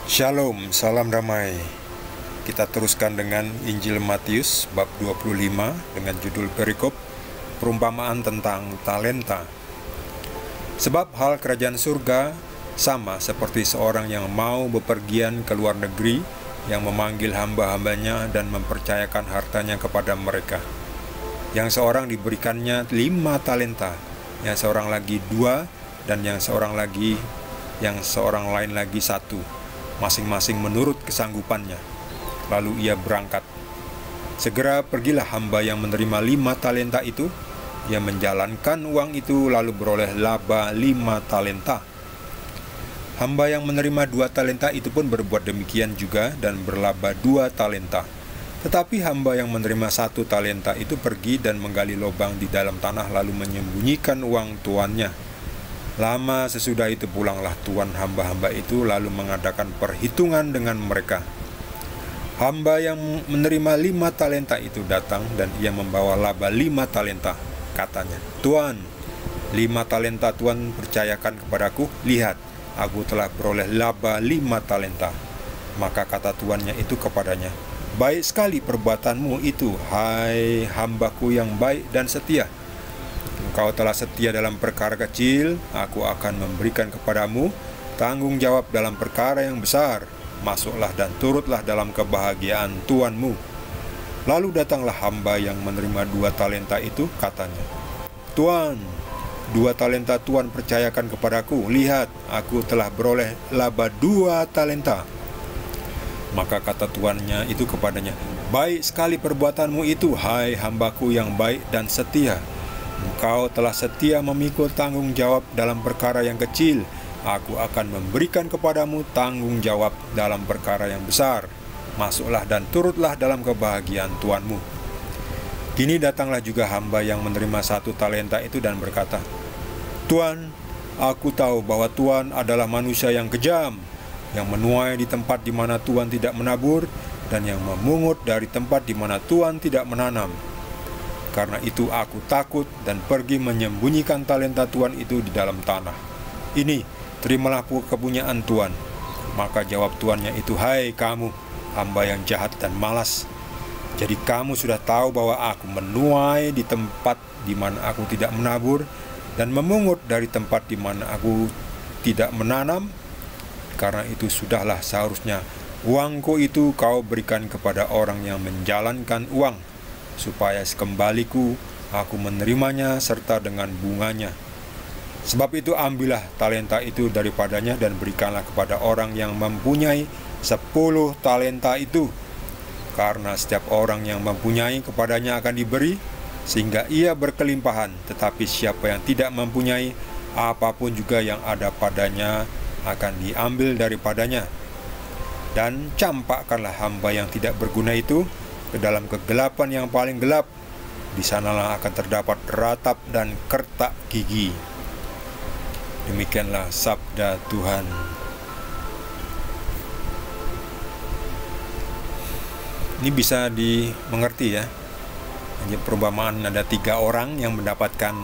Shalom, salam damai. Kita teruskan dengan Injil Matius bab 25 dengan judul perikop perumpamaan tentang talenta. Sebab hal kerajaan surga sama seperti seorang yang mau bepergian ke luar negeri, yang memanggil hamba-hambanya dan mempercayakan hartanya kepada mereka. Yang seorang diberikannya 5 talenta, yang seorang lagi 2, dan yang seorang lain lagi 1, masing-masing menurut kesanggupannya. Lalu ia berangkat. Segera pergilah hamba yang menerima 5 talenta itu. Ia menjalankan uang itu lalu beroleh laba 5 talenta. Hamba yang menerima 2 talenta itu pun berbuat demikian juga dan berlaba 2 talenta. Tetapi hamba yang menerima 1 talenta itu pergi dan menggali lubang di dalam tanah lalu menyembunyikan uang tuannya. Lama sesudah itu pulanglah tuan hamba-hamba itu lalu mengadakan perhitungan dengan mereka. Hamba yang menerima 5 talenta itu datang dan ia membawa laba 5 talenta. Katanya, "Tuan, 5 talenta Tuan percayakan kepadaku. Lihat, aku telah beroleh laba 5 talenta." Maka kata tuannya itu kepadanya, "Baik sekali perbuatanmu itu, hai hambaku yang baik dan setia. Engkau telah setia dalam perkara kecil, aku akan memberikan kepadamu tanggung jawab dalam perkara yang besar. Masuklah dan turutlah dalam kebahagiaan tuanmu." Lalu datanglah hamba yang menerima 2 talenta itu, katanya, "Tuan, 2 talenta Tuan percayakan kepadaku. Lihat, aku telah beroleh laba 2 talenta." Maka kata tuannya itu kepadanya, "Baik sekali perbuatanmu itu, hai hambaku yang baik dan setia. Engkau telah setia memikul tanggung jawab dalam perkara yang kecil. Aku akan memberikan kepadamu tanggung jawab dalam perkara yang besar. Masuklah dan turutlah dalam kebahagiaan tuanmu." Kini datanglah juga hamba yang menerima 1 talenta itu dan berkata, "Tuan, aku tahu bahwa Tuan adalah manusia yang kejam, yang menuai di tempat di mana Tuan tidak menabur, dan yang memungut dari tempat di mana Tuan tidak menanam. Karena itu aku takut dan pergi menyembunyikan talenta Tuan itu di dalam tanah. Ini, terimalah kepunyaan Tuan." Maka jawab tuannya itu, "Hai kamu, hamba yang jahat dan malas. Jadi kamu sudah tahu bahwa aku menuai di tempat di mana aku tidak menabur, dan memungut dari tempat di mana aku tidak menanam. Karena itu sudahlah seharusnya uangku itu kau berikan kepada orang yang menjalankan uang, supaya sekembaliku aku menerimanya serta dengan bunganya. Sebab itu ambillah talenta itu daripadanya dan berikanlah kepada orang yang mempunyai 10 talenta itu. Karena setiap orang yang mempunyai kepadanya akan diberi, sehingga ia berkelimpahan. Tetapi siapa yang tidak mempunyai, apapun juga yang ada padanya akan diambil daripadanya. Dan campakkanlah hamba yang tidak berguna itu ke dalam kegelapan yang paling gelap. Di sanalah akan terdapat ratap dan kertak gigi." Demikianlah sabda Tuhan. Ini bisa dimengerti ya. Hanya perumpamaan ada 3 orang yang mendapatkan,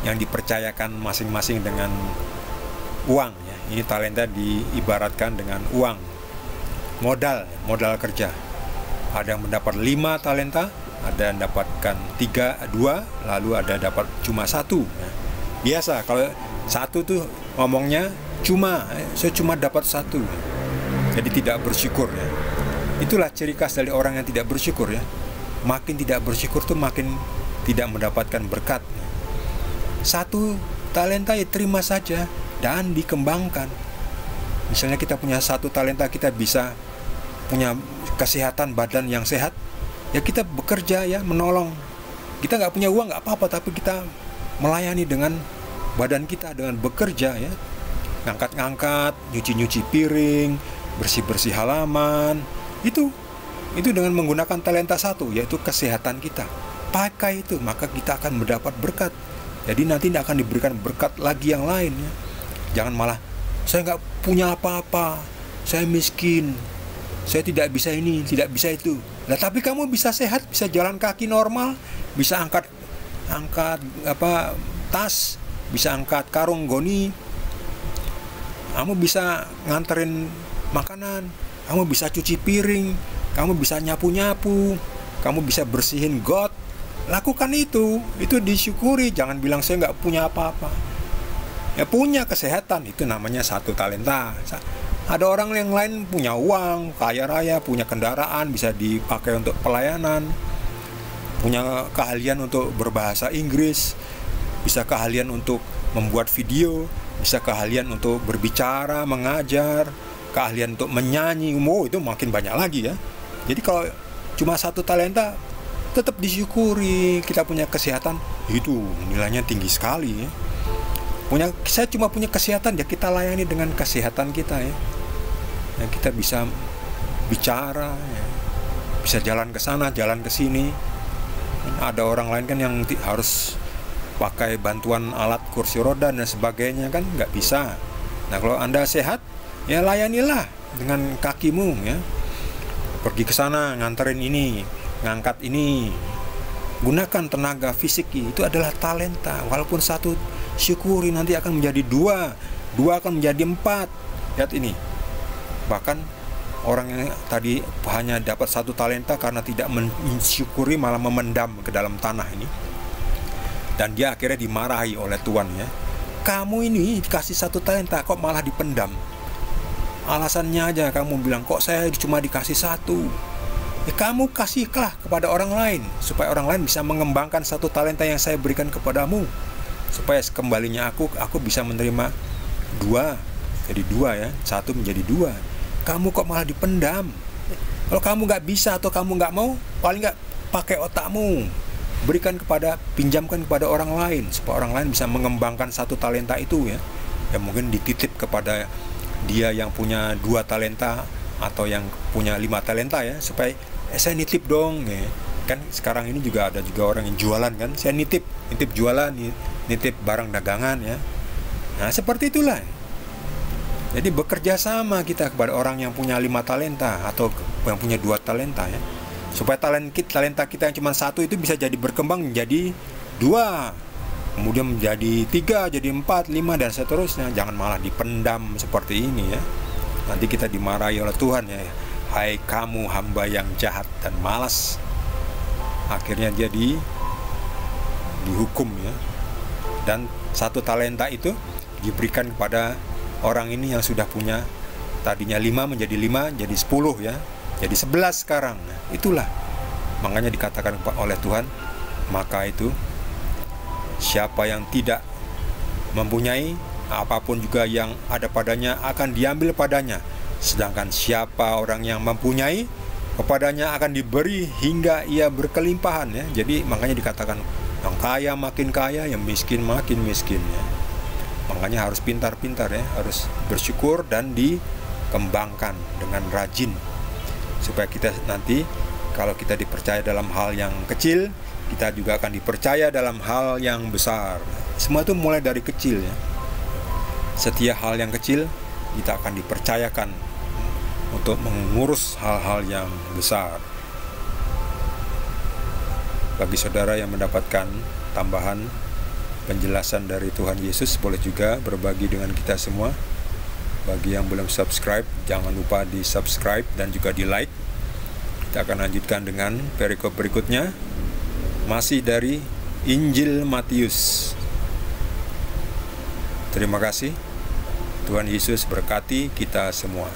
yang dipercayakan masing-masing dengan uang ya. Ini talenta diibaratkan dengan uang, modal kerja. Ada yang mendapat 5 talenta, ada yang mendapatkan 2, lalu ada dapat cuma 1. Nah, biasa kalau 1 tuh ngomongnya saya cuma dapat 1. Jadi tidak bersyukur ya. Itulah ciri khas dari orang yang tidak bersyukur ya. Makin tidak bersyukur tuh makin tidak mendapatkan berkat. 1 talenta ya terima saja dan dikembangkan. Misalnya kita punya 1 talenta, kita bisa punya kesehatan badan yang sehat, ya kita bekerja ya, menolong. Kita nggak punya uang nggak apa-apa, tapi kita melayani dengan badan kita, dengan bekerja ya, ngangkat-ngangkat, nyuci-nyuci piring, bersih-bersih halaman. Itu dengan menggunakan talenta 1, yaitu kesehatan kita. Pakai itu, maka kita akan mendapat berkat. Jadi nanti tidak akan diberikan berkat lagi yang lain ya. Jangan malah, "Saya nggak punya apa-apa, saya miskin, saya tidak bisa ini, tidak bisa itu." Nah, tapi kamu bisa sehat, bisa jalan kaki normal, bisa angkat tas, bisa angkat karung goni, kamu bisa nganterin makanan, kamu bisa cuci piring, kamu bisa nyapu-nyapu, kamu bisa bersihin got. Lakukan itu disyukuri. Jangan bilang saya nggak punya apa-apa. Ya, punya kesehatan, itu namanya satu talenta. Ada orang yang lain punya uang, kaya raya, punya kendaraan, bisa dipakai untuk pelayanan, punya keahlian untuk berbahasa Inggris, bisa keahlian untuk membuat video, bisa keahlian untuk berbicara, mengajar, keahlian untuk menyanyi. Itu makin banyak lagi ya. Jadi kalau cuma satu talenta, tetap disyukuri. Kita punya kesehatan, itu nilainya tinggi sekali ya. Saya cuma punya kesehatan, ya kita layani dengan kesehatan kita ya. Yang kita bisa bicara ya. Bisa jalan ke sana, jalan ke sini. Ada orang lain kan yang harus pakai bantuan alat kursi roda dan sebagainya, kan nggak bisa. Nah, kalau Anda sehat, ya layanilah dengan kakimu ya. Pergi ke sana, nganterin ini, ngangkat ini. Gunakan tenaga fisik, itu adalah talenta. Walaupun satu, syukuri, nanti akan menjadi dua akan menjadi 4. Lihat ini. Bahkan orang yang tadi hanya dapat satu talenta karena tidak mensyukuri, malah memendam ke dalam tanah ini. Dan dia akhirnya dimarahi oleh Tuhan ya. Kamu ini dikasih satu talenta, kok malah dipendam? Alasannya aja kamu bilang, kok saya cuma dikasih satu. Ya, kamu kasihlah kepada orang lain, supaya orang lain bisa mengembangkan satu talenta yang saya berikan kepadamu. Supaya kembalinya aku bisa menerima 2. Jadi 2 ya, 1 menjadi 2. Kamu kok malah dipendam? Kalau kamu nggak bisa atau kamu nggak mau, paling nggak pakai otakmu, pinjamkan kepada orang lain, supaya orang lain bisa mengembangkan satu talenta itu ya. Ya mungkin dititip kepada dia yang punya 2 talenta atau yang punya 5 talenta ya, supaya saya nitip dong ya. Kan sekarang ini juga ada orang yang jualan kan, saya nitip jualan, nitip barang dagangan ya. Nah seperti itulah. Jadi bekerja sama kita kepada orang yang punya 5 talenta atau yang punya 2 talenta ya, supaya talenta kita yang cuma 1 itu bisa jadi berkembang menjadi 2, kemudian menjadi 3, jadi 4, 5 dan seterusnya. Jangan malah dipendam seperti ini ya. Nanti kita dimarahi oleh Tuhan ya. Hai kamu hamba yang jahat dan malas. Akhirnya dia dihukum ya. Dan satu talenta itu diberikan kepada orang ini yang sudah punya, tadinya 5 menjadi 5, jadi 10 ya. Jadi 11 sekarang. Nah, itulah. Makanya dikatakan oleh Tuhan, maka itu siapa yang tidak mempunyai, apapun juga yang ada padanya akan diambil padanya. Sedangkan siapa orang yang mempunyai, kepadanya akan diberi hingga ia berkelimpahan ya. Jadi makanya dikatakan yang kaya makin kaya, yang miskin makin miskin ya. Makanya harus pintar-pintar ya, harus bersyukur dan dikembangkan dengan rajin, supaya kita nanti kalau kita dipercaya dalam hal yang kecil, kita juga akan dipercaya dalam hal yang besar. Semua itu mulai dari kecil ya. Setiap hal yang kecil kita akan dipercayakan untuk mengurus hal-hal yang besar. Bagi saudara yang mendapatkan tambahan penjelasan dari Tuhan Yesus, boleh juga berbagi dengan kita semua. Bagi yang belum subscribe, jangan lupa di subscribe dan juga di like. Kita akan lanjutkan dengan perikop berikutnya, masih dari Injil Matius. Terima kasih. Tuhan Yesus berkati kita semua.